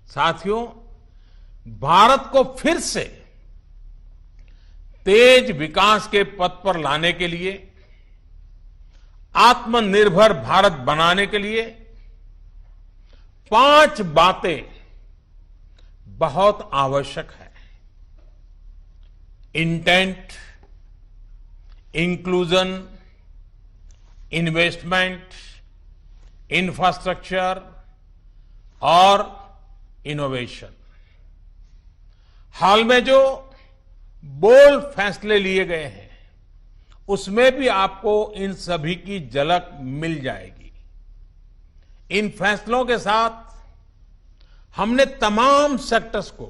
साथियों, भारत को फिर से तेज विकास के पथ पर लाने के लिए, आत्मनिर्भर भारत बनाने के लिए 5 बातें बहुत आवश्यक है। इंटेंट, इंक्लूजन, इन्वेस्टमेंट, इंफ्रास्ट्रक्चर और इनोवेशन। हाल में जो बोल्ड फैसले लिए गए हैं, उसमें भी आपको इन सभी की झलक मिल जाएगी। इन फैसलों के साथ हमने तमाम सेक्टर्स को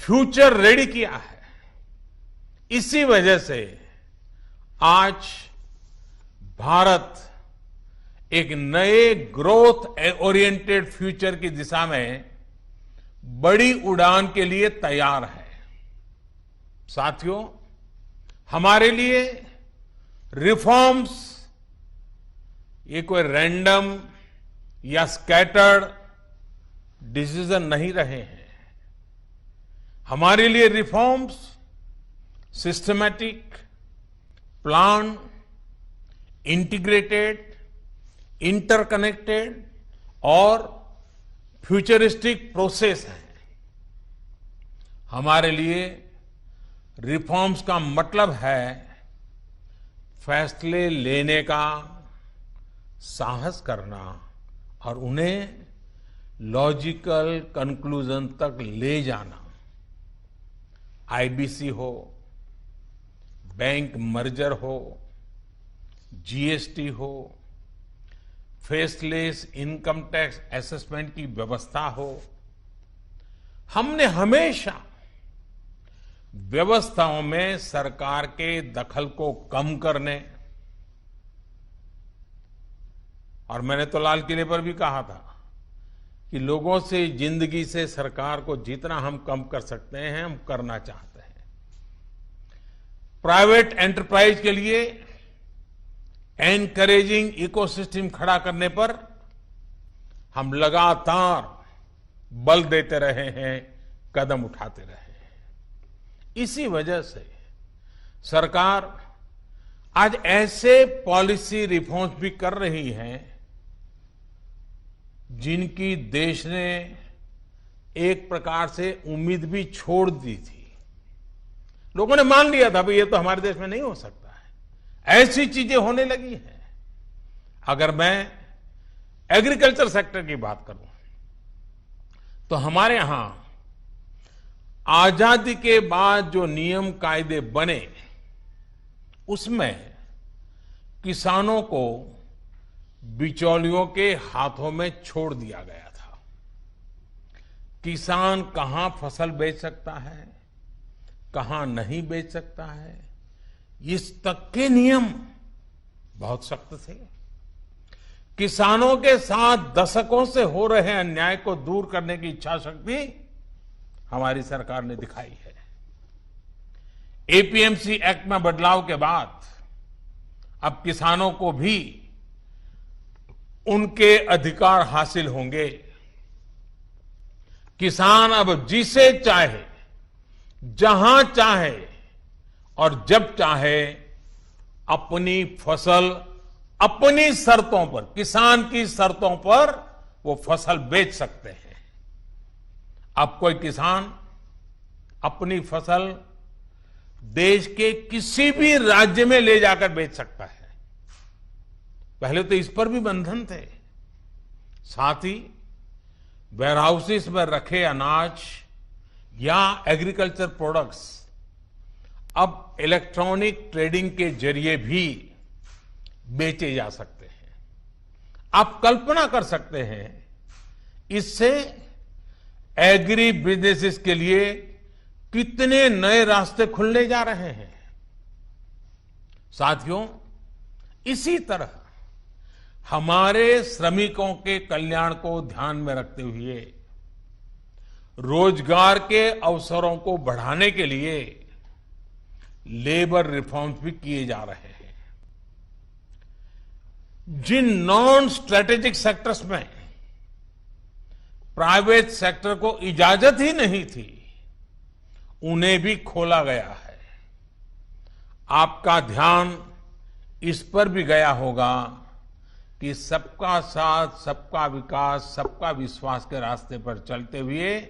फ्यूचर रेडी किया है। इसी वजह से आज भारत एक नए ग्रोथ ओरिएंटेड फ्यूचर की दिशा में बड़ी उड़ान के लिए तैयार है। साथियों, हमारे लिए रिफॉर्म्स ये कोई रैंडम या स्कैटर्ड डिसीजन नहीं रहे हैं। हमारे लिए reforms systematic, plan, integrated, interconnected और फ्यूचरिस्टिक प्रोसेस है। हमारे लिए रिफॉर्म्स का मतलब है फैसले लेने का साहस करना और उन्हें लॉजिकल कंक्लूजन तक ले जाना। आईबीसी हो, बैंक मर्जर हो, जीएसटी हो, फेसलेस इनकम टैक्स असेसमेंट की व्यवस्था हो, हमने हमेशा व्यवस्थाओं में सरकार के दखल को कम करने, और मैंने तो लाल किले पर भी कहा था कि लोगों से, जिंदगी से सरकार को जितना हम कम कर सकते हैं हम करना चाहते हैं। प्राइवेट एंटरप्राइज के लिए एनकरेजिंग इकोसिस्टम खड़ा करने पर हम लगातार बल देते रहे हैं, कदम उठाते रहे हैं। इसी वजह से सरकार आज ऐसे पॉलिसी रिफॉर्म्स भी कर रही है जिनकी देश ने एक प्रकार से उम्मीद भी छोड़ दी थी। लोगों ने मान लिया था भाई ये तो हमारे देश में नहीं हो सकता है, ऐसी चीजें होने लगी हैं। अगर मैं एग्रीकल्चर सेक्टर की बात करूं तो हमारे यहां आजादी के बाद जो नियम कायदे बने उसमें किसानों को बिचौलियों के हाथों में छोड़ दिया गया था। किसान कहां फसल बेच सकता है, कहां नहीं बेच सकता है, इस तक के नियम बहुत सख्त थे। किसानों के साथ दशकों से हो रहे अन्याय को दूर करने की इच्छा शक्ति हमारी सरकार ने दिखाई है। एपीएमसी एक्ट में बदलाव के बाद अब किसानों को भी उनके अधिकार हासिल होंगे। किसान अब जिसे चाहे, जहां चाहे और जब चाहे अपनी फसल अपनी शर्तों पर, किसान की शर्तों पर वो फसल बेच सकते हैं। अब कोई किसान अपनी फसल देश के किसी भी राज्य में ले जाकर बेच सकता है। पहले तो इस पर भी बंधन थे। साथ ही वेयरहाउसेस में रखे अनाज या एग्रीकल्चर प्रोडक्ट्स अब इलेक्ट्रॉनिक ट्रेडिंग के जरिए भी बेचे जा सकते हैं। आप कल्पना कर सकते हैं इससे एग्री बिजनेसेस के लिए कितने नए रास्ते खुलने जा रहे हैं। साथियों, इसी तरह हमारे श्रमिकों के कल्याण को ध्यान में रखते हुए रोजगार के अवसरों को बढ़ाने के लिए लेबर रिफॉर्म्स भी किए जा रहे हैं। जिन नॉन स्ट्रेटेजिक सेक्टर्स में प्राइवेट सेक्टर को इजाजत ही नहीं थी, उन्हें भी खोला गया है। आपका ध्यान इस पर भी गया होगा कि सबका साथ, सबका विकास, सबका विश्वास के रास्ते पर चलते हुए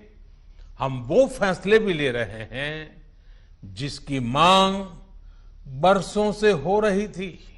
हम वो फैसले भी ले रहे हैं जिसकी मांग बरसों से हो रही थी।